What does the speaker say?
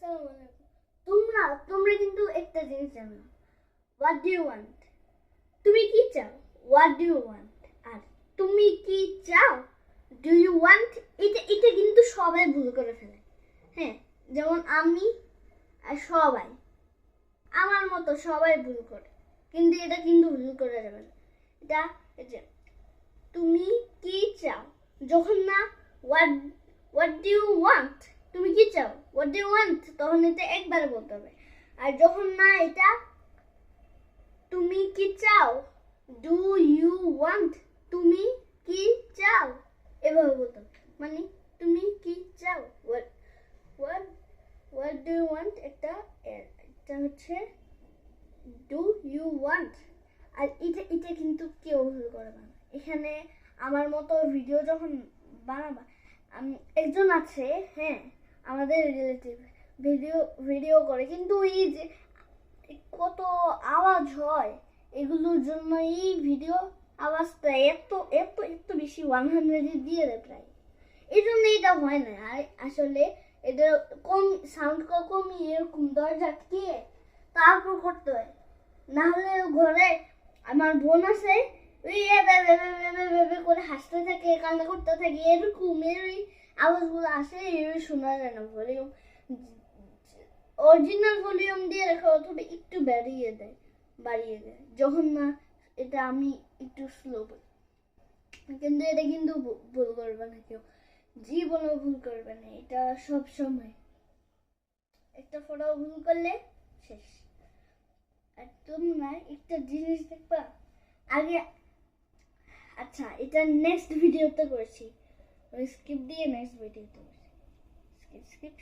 আসসালামু আলাইকুম। তোমরা কিন্তু একটা জিনিস জানো, হোয়াট ডু ইউ ওয়ান্ট? তুমি কি চাও? What do you want? আর তুমি কি চাও? Do you want? এটা কিন্তু সবাই ভুল করে ফেলে। হ্যাঁ, যেমন আমি আর সবাই, আমার মতো সবাই ভুল করে, কিন্তু এটা কিন্তু ভুল করা যাবে না। এটা এই যে তুমি কি চাও, যখন না what what do you want, তুমি কি চাও, হোয়াট ডু ইউ ওয়ান্ট, তখন এটা একবারে বলতে হবে। আর যখন না এটা তুমি কি চাও, ডু ইউ ওয়ান্ট, তুমি কি চাও, এভাবে বলতে হবে। মানে তুমি কি চাও, what what what do you want, এটা হচ্ছে ডু ইউ ওয়ান্ট। আর এটা কিন্তু কেউ ভুল করবে না। এখানে আমার মতো ভিডিও যখন বানাবা, একজন আছে, হ্যাঁ, আমাদের রিলেটিভ ভিডিও করে, কিন্তু এই যে কত আওয়াজ হয়, এগুলোর জন্য এই ভিডিও আওয়াজটা এত এত এত বেশি 100 দিয়ে দেয় প্রায়, এই জন্য এটা হয় না। আর আসলে এটা কম সাউন্ড কমিয়ে এরকম দরজা আটকে তারপর করতে হয়, না হলে ঘরে আমার বোন আছে, ওই করে হাসতে থাকে, কান্না করতে থাকে, এরকম এর আওয়াজগুলো আসে, এর শোনা যায় না। ভলিউম অরিজিনাল ভলিউম দিয়ে রাখা অথবা একটু বাড়িয়ে দেয় যখন না এটা আমি একটু স্লো বলি। কিন্তু এটা কিন্তু ভুল করবে না কেউ, জীবনও ভুল করবে না। এটা সব সময় একটা ফটো ভুল করলে শেষ। আর তোমরা একটা জিনিস দেখবা আগে, আচ্ছা এটা নেক্সট ভিডিওতে করেছি, স্কিপ দিয়ে নেক্সট ভিডিওতে করেছি, স্কিপ